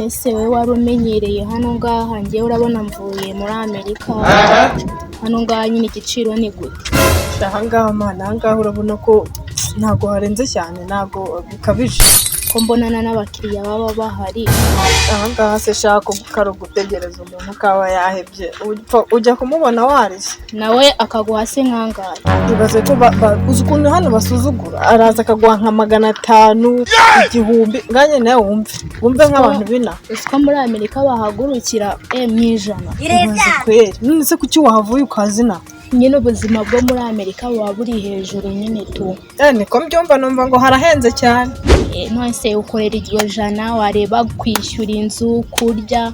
none se we wari umenyereye hano ngaha njyewe urabona mvuye muri Amerika hano ngaha nyine igiciro ni gute aha ngaha mana aha ngaha urabona ko ntago harenze cyane ntago bikabije ko mbonana n'abakiriya baba bahari aha ngaha se shaka gutegereza umuntu kaba yahebye ujya kumubona warize nawe akaguha se nkangahe bibaze ko uzi ukuntu hano basuzugura araza akaguha nka 500 igihumbi nganye nawe wumve nk'abantu bina ko muri Amerika bahagurukira mwijana kweri none se kuki wahavuye ukazina nyine ubuzima bwo muri Amerika buba buri hejuru nyine tu niko mbyumva numva ngo harahenze cyane none se ukorera iryo jana wareba kwishyura inzu kurya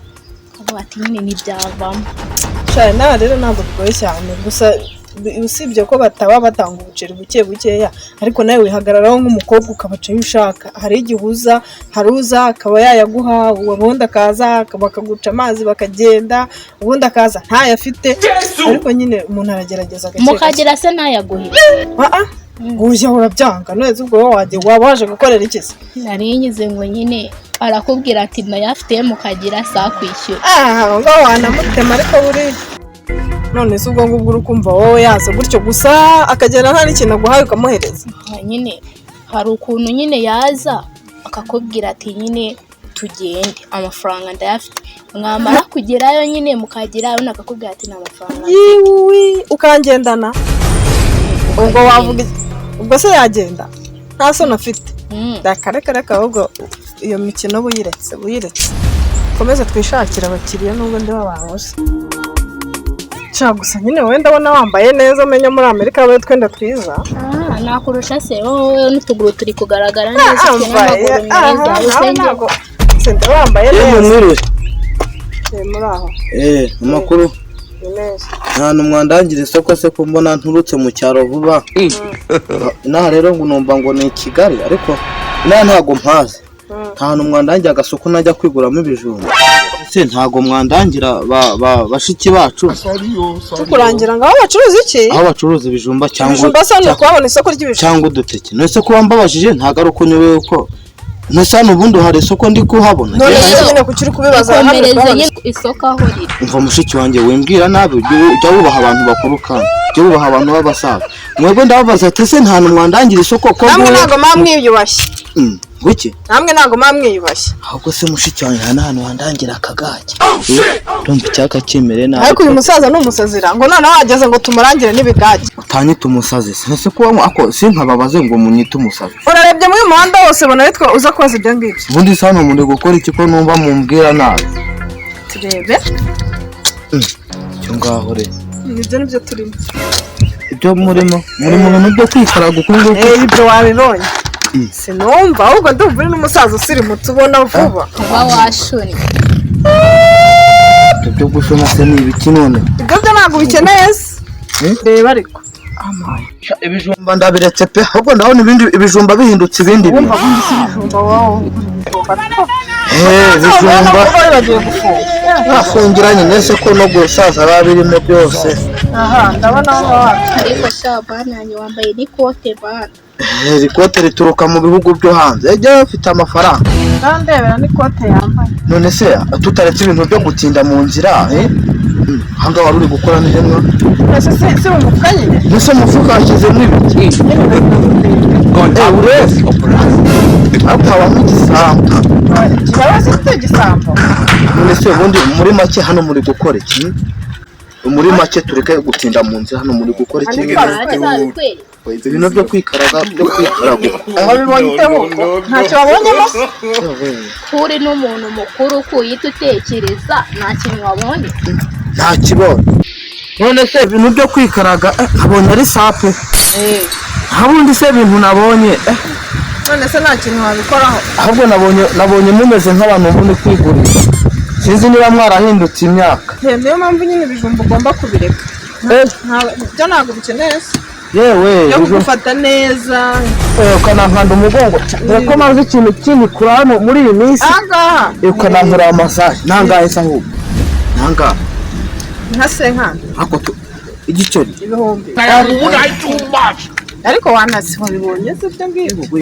akavuga ati nyine ntibyavamo cyane nawe rero ntabwo bigoye cyane gusa usibye ko bataba batanga ubuceri bukeya ariko nawe wihagararaho nk'umukobwa ukabaca ushaka hari igihuza haruza akaba yayaguha ubundi akaza bakaguca amazi bakagenda ubundi akaza ntayafite ariko nyine umuntu aragerageza gake mukagira se ntayaguhe ujya urabyanga none ubwo waba waje gukorera iki se nari nyize ngo nyine arakubwira ati nayafite mukagira saa kwishyura ngo wanamutema ariko buri none se ubwo ngubwo urukumva wowe yaza gutyo gusa akagera nta n'ikintu aguhaye ukamuhereza nyine hari ukuntu nyine yaza akakubwira ati nyine tugende amafaranga ndayafite mwamara kugerayo nyine mukagira abona akakubwira ati nta mafaranga yiwi ukangendana ubwo wavuga ubwo se yagenda nta soni afite reka ahubwo iyo mikino buyiretse komeza twishakira abakiriya nubwo ndi babahoze gusa nyine wowe ndabona wambaye neza umenya muri Amerika wowe twenda twiza nakurusha se wowe n'utuguru turi kugaragara neza n'amaguru meza senda wambaye neza muri aho amakuru nta mwandangire isoko se ko mbona nturutse mu cyaro vuba naha rero ngo numva ngo ni Kigali ariko ntago mpazi nta mwandangire agasoko najya kwiguramo ibijumba se ntago mwandangira bashiki bacu tukurangira ngaho bacuruza iki aho bacuruza ibijumba cyangwa sano kwabona isoko ry'ibijumba cyangwa uduteke none se ko wambabashije ntago ari uko nyobewe uko Nasano ubundi hari isoko ndi kuhabona. None nyine kucyuri kubibaza hano isoko aho riri. Umva mushiki wanjye wembwira nabi ujya wubaha abantu bakuru kandi. Ujya wubaha abantu b'abasaza. Mwebwe ndababaza ati se nta numwandangira isoko ko namwe ntago mamwiyubashye. Guki? Namwe ntago mamwiyubashye. Ahubwo se mushiki wanjye hano wandangira akagage. Tumva icyaka kimere nabi. Ariko uyu musaza n'umusazira ngo none wageze ngo tumurangire n'ibigage. Utanyita umusazi. Se kuba ako sinkababaze ngo munyite umusazi. Urarebye muri muhanda wose bona witwa uza kwaza ibyo ngibyo. Ubundi sano muri gukora iki ko numva mumbwira nabi. Turebe. Cyo ngaho re. Nibyo turimo. Ibyo muri mu bintu byo kwikaraga ukungu. Ibyo wabibonye. Sinumva ahubwo ndumva uri n'umusaza usiri muto ubona vuba. Kuba washoni. Ibyo gushona se ni ibiki none? Ibyo ntabwo bikeneye. Reba ariko. Ibijumba ndabiretse pe ahubwo ndabona ibindi ibijumba bihindutse ibindi bintu. Ibijumba wawo. Ibijumba afungiranye nese ko no gusaza babirimo byose. Aha ndabona aho ariko shabana yanyu wambaye n'ikote bana. Ikote rituruka mu bihugu byo hanze ejya afite amafaranga. Ndandebera n'ikote yambaye. None se tutaretse ibintu byo gutinda mu nzira hanga wari uri gukora n'ihemwa. Ese se umufuka nyine? Nese umufuka ashyizemo ibiki? Urezi akaba nk'igisambo. Kirabaze gute gisambo? None se ubundi muri make hano muri gukora iki? Muri make tureke gutinda mu nzira hano muri gukora iki? Ibintu byo kwikaraga byo kwikaraga. Wabibonyeho ntacyo wabonyemo? Kuri n'umuntu mukuru kuyita utekereza nta kintu wabonye. Nta kibonye. None se ibintu byo kwikaraga abonye ari sape. Habundi se ibintu nabonye none se nta kintu wabikoraho. Ahubwo nabonye mumeze nk'abantu muri kwigurira. Sinzi niba mwarahindutse imyaka. Niyo mpamvu nyine ibijumba ugomba kubireka. Byo ntabwo bikeneye. Yewe yo gufata neza ukanankanda umugongo reko maze ikintu kindi kuri hano muri iyi minsi ukanankura amasaje nangahe se ahubwo nanga nka se nkanda ako igiceri ibihumbi ariko wanasi wabibonye se byo ngibyo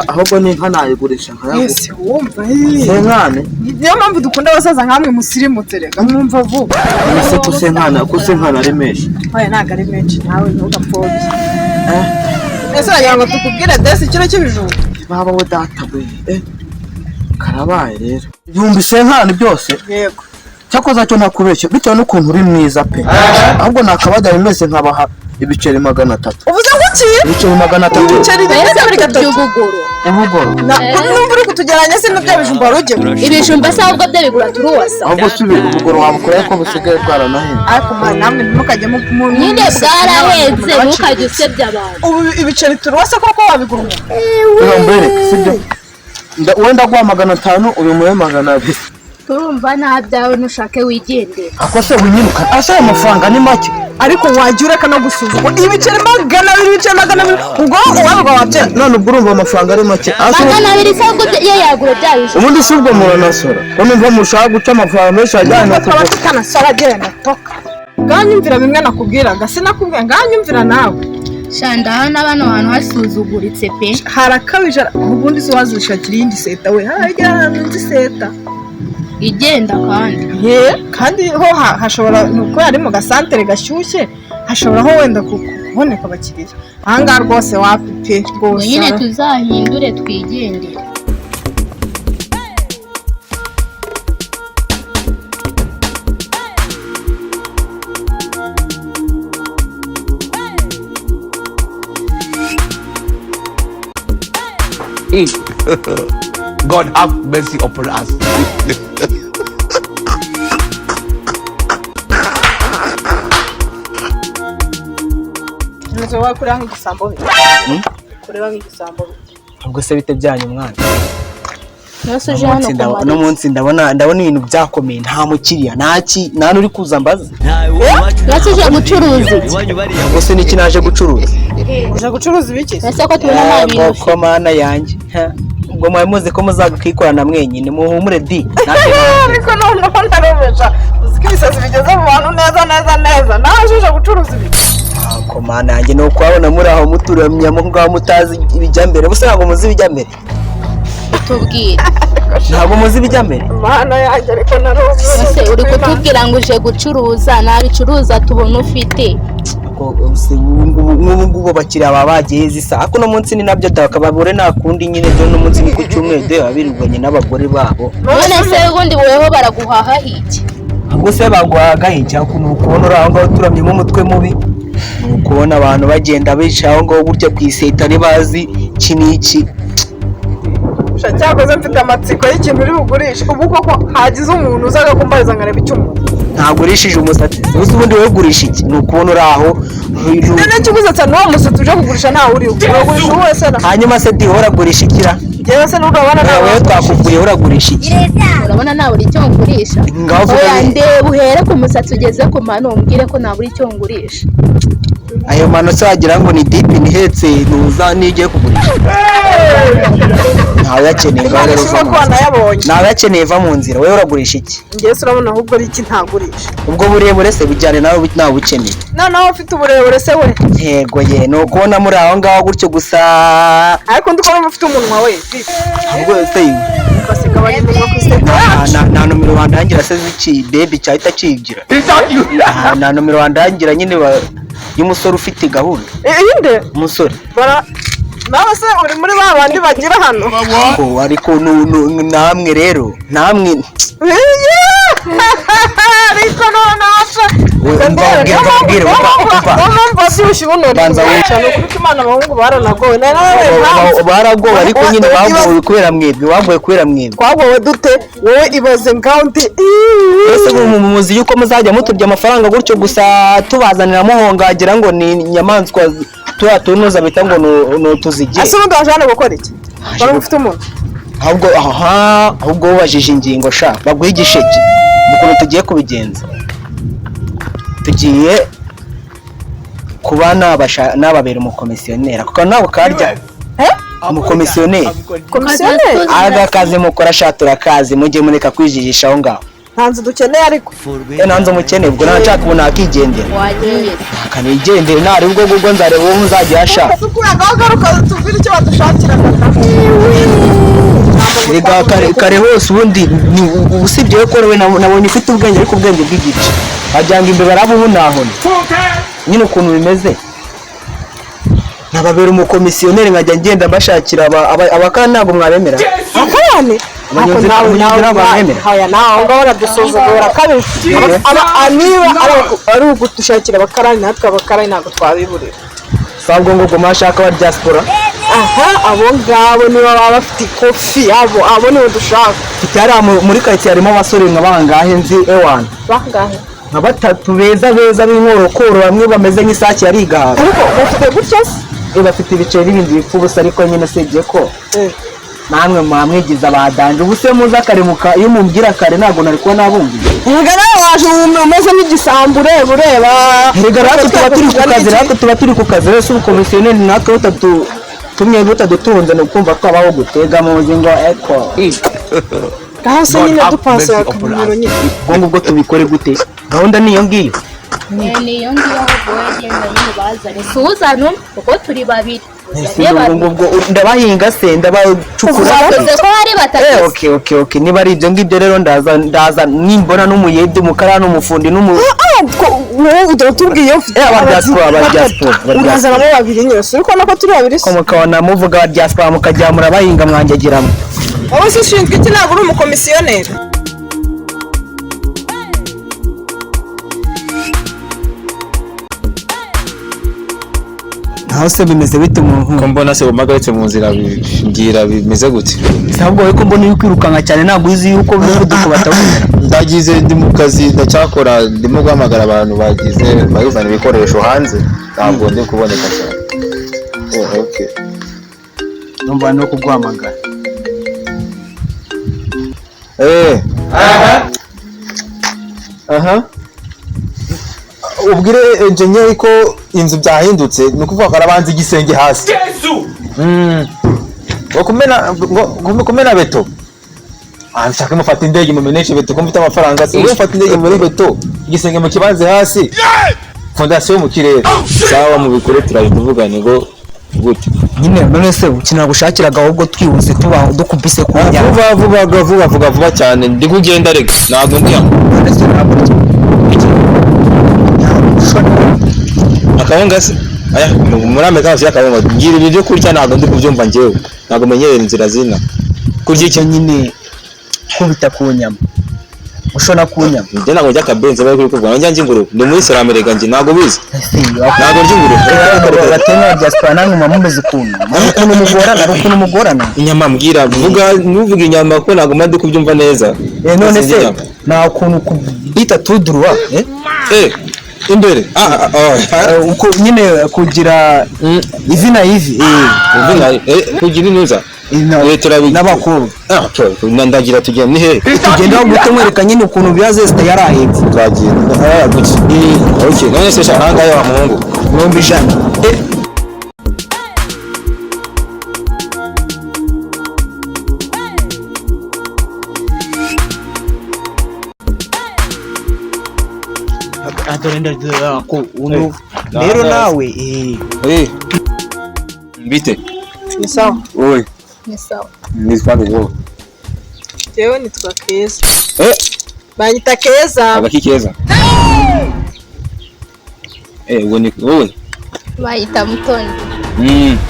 ahubwo ni inka nayigurisha nkayaguha ese wumva senkane niyo mpamvu dukunda abasaza nkamwe musirimutse rega mwumva vuba ese ko senkane ari menshi oya ntago ari menshi nawe ntugapfobye ese wagira ngo tukubwire desi ikiro cy'ibijumba baba we data we karabaye rero ibihumbi senkane byose yego cyakoze cyo ntakubeshya bitewe n'ukuntu uri mwiza pe ahubwo nakabada bimeze nkabaha ibiceri 300 uvuze ngo ki ibiceri 300 ibiceri bimeze muri gatatu ubugoro numva uri kutugeranya se n'ibyo bijumba ruge ibijumba se ahubwo byo bigura turuwasa ahubwo subira ubugoro wabukora ko busigaye bwaranahenda ariko mwana namwe ntimukajye mu nyine bwarahenze ntukajye usebya abantu ubu ibiceri turuwasa koko wabigura mbere sibyo wenda guha 500 uyu muhe 200 turumva nta byawe nushake wigendera ako se winyiruka asa amafaranga ni make ariko wagiye ureka no gusuzugura ibiceri 200 ubwo uwabwa wabye none ubwo urumva amafaranga ari make 200 se ubwo ye yagura byabije ubundi si ubwo muranasora ko numva mushaka guca amafaranga menshi ajyana no kuba tutanasora agenda toka nganyumvira bimwe nakubwiraga sinakubwiye nganyumvira nawe shanda hano bano hantu hasuzuguritse pe harakabije ubundi se wazishakira iyindi seta we harya hantu seta igenda kandi ho hashobora nuko ari mu gasantere gashyushye hashobora ho wenda kuboneka abakiriya ahangaha rwose wapipe rwose nyine tuzahindure twigendere God have mercy upon us. Nzo kureba nk'igisambo kureba nk'igisambo ubwo se bite byanyu mwana nose je hano kumara no munsi ndabona ibintu byakomeye nta mukiriya nta nuri kuza mbaza nose je gucuruza ubwo se niki naje gucuruza uje gucuruza ibiki ese ko tubona nabintu ko mana yanjye ubwo mwaye muzi ko muzakikorana mwenyine muhumure di ariko noneho ndarobesha uziko ibisazi bigeze mu bantu neza naje uje gucuruza ibiki ko mana yanjye no kwabona muri aho muturamye mu ngaho mutazi ibijya mbere bose ntabwo muzi ibijya mbere tubwire ntabwo muzi ibijya mbere mana yanjye ariko narobesha ese uri kutubwira ngo uje gucuruza nabicuruza tubona ufite nk'ubu bakiriya baba bagiye zisa ariko no munsi ni nabyo bakababure nta kundi nyine byo no munsi ni ku cyumweru de babiruganye n'abagore babo none se ubundi weho baraguhaha iki ahubwo se baguhaga iki ukuntu ukubona uri aho ngaho turamye nk'umutwe mubi ni ukubona abantu bagenda bicaye aho ngaho gutya ku iseta ntibazi iki n'iki cyakoze mfite amatsiko y'ikintu uri bugurishe ubu koko hagize umuntu uzaga kumbariza nkareba icyo umuntu ntagurishije umusatsi uzi ubundi wowe ugurisha iki ni ukubona uri aho none kiguze n'uwo musatsi uje kugurisha ntawe uriho uragurisha uwo wese hanyuma se di uragurisha ikira yewe se n'urabona nawe wowe twakuguriye uragurisha iki urabona nawe uri icyo ngurisha oya ndeba uhere ku musatsi ugeze ku mano umbwire ko nawe uri icyo ngurisha ayo mano se wagira ngo ni dipi nihetse nuza nigiye kugurisha ntawe yakeneye nawe yakeneye va mu nzira wowe uragurisha iki ngewe se urabona ahubwo ari iki ntagurisha ubwo burebure se bijyane nawe nawe ukeneye noneho ufite uburebure se we yego ye ni ukubona muri aho ngaho gutyo gusa ariko ndi kubona ufite umunwa we ubwo se nta nomero wandangira se z'iki bebi cyahita kigira nta nomero wandangira nyine y'umusore ufite gahunda inde umusore nawe se uri muri ba bandi bagira hano ariko namwe rero namwe ariko noneho mbabwire banza wicara kuko Imana abahungu baranagowe baragowe ariko nyine bagowe kubera mwebwe wagowe kubera mwebwe twagowe dute wowe ibaze ngawundi ese muzi yuko muzajya muturya amafaranga gutyo gusa tubazanira muhongagira ngo ni inyamaswa tunoza bita ngo nutuzigiye ese ubundi waje hano gukora iki wari ufite umuntu ahubwo wubajije ingingo sha baguha igisheke ukuntu tugiye kubigenza tugiye kuba nababera umukomisiyoneri kuko nawe karya umukomisiyoneri aga kazi mukora shatura kazi mujye mureka kwijijisha aho ngaho ntanze dukeneye ariko nanze umukene ubwo nashaka ubu nakigendera wagiye akanigendera nari ubwo bwo nzareba uwo nzajya yashaka tukuyagaho garuka tubwire icyo badushakira rega kare hose ubundi usibye ko wowe nabonye ufite ubwenge ariko ubwenge bw'igice ajyanga imbere arabubunahona nyine ukuntu bimeze nkababera umukomisiyoneri nkajya ngenda mbashakira abakana ntabwo mwabemera akarane abanyonzi ntabamwemera haya naho ngaho baradusuzugura kabiri niba ari ugudushakira abakarani natwe abakarani ntabwo twabiburira sabwo ngo mashaka wa diaspora abo ngabo niba baba bafite ikofi abo nibo dushaka tutari muri quartier harimo abasore nkabangahe nzi ewana bangahe nka batatu beza b'inkorokoro bamwe bameze nk'isake yarigahaga ariko bafite gutya se bafite ibiceri n'ibindi bipfu ubusa ariko nyine usibye ko namwe mwamwigiza abadanje ubu se muza akaremuka iyo mumbwira kare ntabwo nari kuba nabumviye ngana waje umeze nk'igisambu ureba rega natwe tuba turi ku kazi rero ubukomisiyoneri natwe butadutunze ni ukumva ko abaho gutega muzi ngo eko ngaho se nyine dupasa akamaro nyine ubwo ngubwo tubikore gute gahunda niyo ngiyo niyo ngiyo ahubwo wegenda nyine bazane suzano kuko turi babiri ubwo ndabahinga se ndabacukura bavuze ko hari batatu okay niba ari ibyo ngibyo rero ndaza nimbona n'umuyede umukara n'umufundi wowe tubwiye abadiaspora urazanamo babiri nyine uri kubona ko turi babiri se mukabona muvuga abadiaspora mukajya murabahinga mwangegiramo wowe se ushinzwe iki ntabwo uri umukomisiyoneri naho se bimeze bite umuntu ko mbona se umagaritse mu nzira mbwira bimeze gute ntabwo we ko mbona uri kwirukanka cyane ntabwo uzi yuko umuvuduko batawumera ndagize ndi mu kazi ndacyakora ndimo guhamagara abantu bazana ibikoresho hanze ntabwo ndi kuboneka cyane okay numva no kuguhamagara ubwire engineer ko inzu byahindutse ni ukuvuga ko arabanza igisenge hasi ngo kumena beto nshaka mufata indege mumeneshe beto ko mfite amafaranga se mufata indege muri beto igisenge mu kibanze hasi fondasiyo mu kirere sawa mu bikore turabivuganye ngo gute nyine none se ukina gushakiraga ahubwo twibuze tuba dukubise ku nyama vuba cyane ndi kugenda rega ntabwo ndiya akabonga se aya muri Amerika hasi akabonga ngira ibyo kurya ntabwo ndi kubyumva njyewe ntabwo menyereye inzira zina kurya icyo nyine kubita ku nyama ushona ku nyama njye ntabwo njya kabenze bari kuvuga njya nginguru ndi muri Islam rega njye ntabwo bizi ntabwo nginguru batema diaspora namwe mamumeze ukuntu ukuntu mugorana inyama mbwira nuvuga inyama ko ntabwo mandi kubyumva neza none se nta kuntu kubita tudurwa imbere uko nyine kugira izina hivi kugira inuza n'abakobwa ndagira tugenda ni he tugenda aho guhita mwereka nyine ukuntu byazesita yarahetse twagenda okay none se shahanga ya muhungu 100 rero nawe bite ni sawa wowe ni sawa ni sawa wowe yewe nitwa Keza banyita Keza abaki Keza uwo ni wowe bayita Mutoni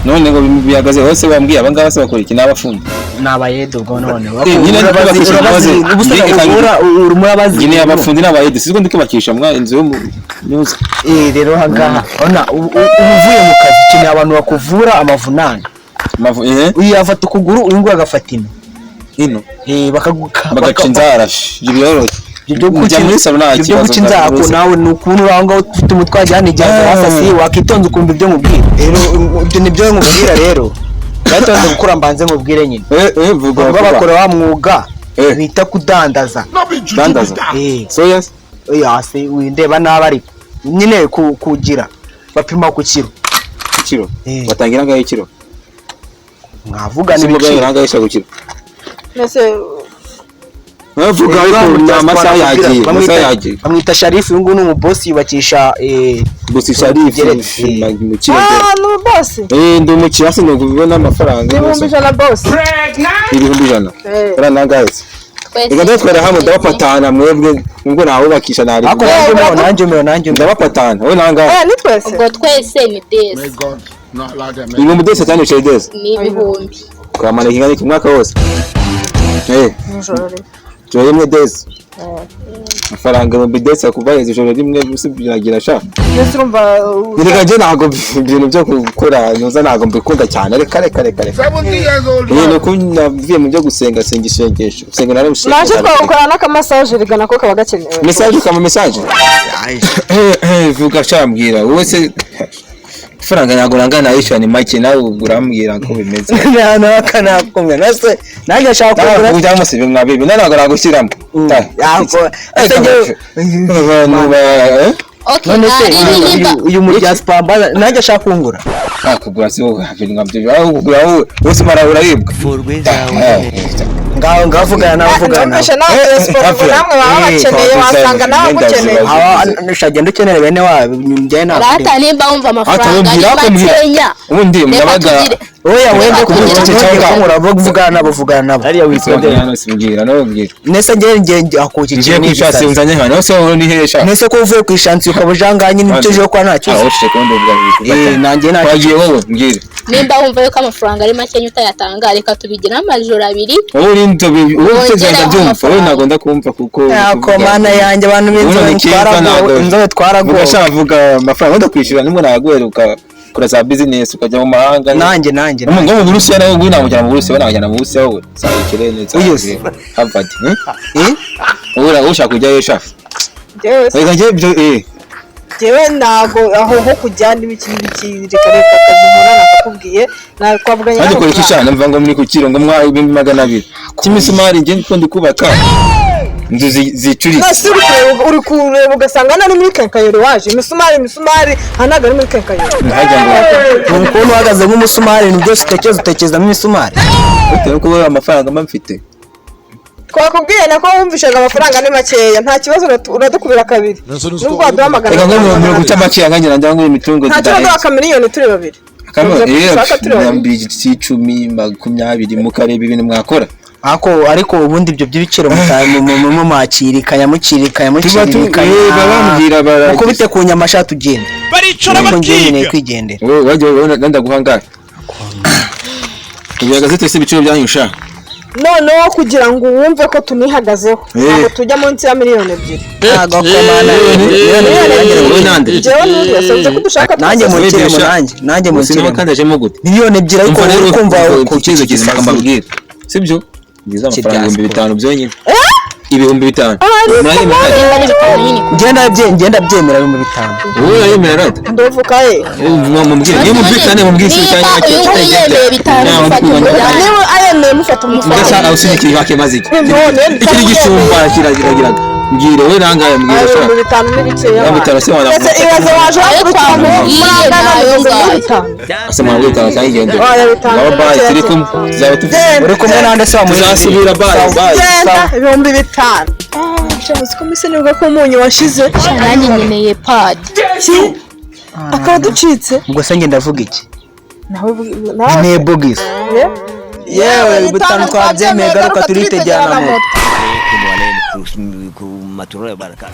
none ngo bihagaze hose bambwiye abangaba se bakora iki n'abafundi nabayede ubwo none nyine murabazi abafundi n'abayede sizwe ndikubakisha mwa inzu yo news rero hangaha ona uvuye mu kazi cyane abantu bakuvura amavunane uyafata ukuguru uyu nguyu agafata ino bagaca inzara ibyo guca inzara ko nawe ni ukuntu aho ngaho ufite umutwe wajyana igihaza wasasiye wakitonze ukumva ibyo nkubwira rero ibyo nibyo nkubwira rero batonze gukora mbanze nkubwire nyine bakora wa mwuga bita kudandaza soya yase windeba nabi ariko nyine kugira bapima ku kiro batangira ngaho ikiro mwavugana ibiciro ngaho ku kiro nese bavuga ariko amasaha yagiye bamwita Sharifu, uyu nguyu ni umubosi yubakisha bosi Sharifu mu kigo ni umubosi ndi umukiriya se ndubona amafaranga ibihumbi ijana bosi ibihumbi ijana baranagaze reka dutwara hamwe ndabapatana mwebwe ngo nawubakisha nari ako nanjye ndabapatana we nangahe ni twese ubwo twese ni desi ibihumbi desi cyane uciye desi ni ibihumbi kwamana kingana ku mwaka wose ijoro rimwe desi amafaranga ibihumbi desi akuvaheza ijoro rimwe usibiragira sha mbese urumva reka njye ntabwo ibintu byo gukora nuza ntabwo mbikunda cyane reka ni uko navuye mu byo gusenga isengesho gusenga narabushenga naje twakora n'akamasaje rigana ko kaba gakenewe message kama message vuga cyambwira wowe se faranga nyago nangana yishyura ni make nawe urambwira ko bimeze nakanakumwe nase nanjye ashaka kugura kujya mu sibe mwabibi nanago nagushyiramo yako okay none se uyu muri diaspora nanjye ashaka kungura akugura se wowe habiri ngabyo aho kugura wowe wese mara urayibwa ngaho ngavugana n'abavugana namwe baba bakeneye wasanga nawe mukeneye nshagenda ukeneye bene wabo njye na rata nimba wumva amafaranga ari makenya ubundi mwabaga oya wende kubura bavugana nabo ariya wisonde hano simbwira no bwira nese nge akukije ni kwishase unzanye hano no so ni hesha nese ko uvuye kwishansi ukabujanganye n'ibyo kwa ntacyo aho sheke ndo bwa nanjye nacyo wagiye wowe mbwira nimba wumva yuko amafaranga ari makenya utayatanga reka tubigira amajoro abiri wowe ndo utezanga byumva wowe ntago ndakumva kuko yako mana yanjye abantu b'inzobe twarago ugashavuga amafaranga ndakwishyura nimwe naguheruka kura za business ukajya mu mahanga nanjye ngo mu Burusiya nawe ngwina mujyana mu Burusiya wanajyana mu Burusiya wowe saa ikirene uyose Harvard ura ushaka kujya yesha reka nje byo jewe nago aho ho kujya n'ibiki reka akazi nkora nakakubwiye na twavuganye kandi ko iki cyane mva ngo muri ku kiro ngo mwa 200 kimisumari nje ko ndikubaka inzu zicuritse uri kureba ugasanga nari muri kenkayero waje imisumari hanaga ari muri kenkayero ukuntu uhagaze nk'umusumari ni byose utekerezamo imisumari bitewe ko amafaranga mba mfite twakubwiye nako wumvishaga amafaranga ni makeya nta kibazo uradukubira kabiri nubwo waduhamagara reka ngo mu guca makeya ngangira njya ngo imitungo nta kibazo akamiliyoni turi babiri mbiri 10 mukareba ibintu mwakora ariko ubundi ibyo by'ibiciro mu makirikanya babambwira uko bite ku nyamasha tugenda baricora bakiga kwigendera wowe wajye nanda guhangara kugira gazete se ibiciro byanyusha noneho kugira ngo wumve ko tunihagazeho ntabwo tujya munsi ya miliyoni 2 ntago komana jewe n'undi yasoze ko dushaka nanjye mu kiremo kandajemo gute miliyoni 2 ariko ukumva ku kizo kizima kambabwira sibyo ngiza amafaranga 5,000 byonyine ibihumbi 5 ngenda byemera 5,000 wowe yemera rata ndovuka mumubwire niyo mubwikane mubwise cyane niwe ayemeye mufata umufaranga ngasa ausindikiri bake maziki ikiri gicumba kiragira ngire we nangaye mbwira sha 5,000 n'ibikeya bitaro wana ibaze waje kwamo asema ngo cyangwa igende bye turi kumwe zaba uri kumwe nande se tuzasubira bye 5,000 cyangwa ko mise nivuga ko umunyu washize nanjye nkeneye pad akaducitse ubwo se ngenda ndavuga iki nawe ne bogis yewe bitanu twabyemeye garuka turitegera na moto ku maturura ya baraka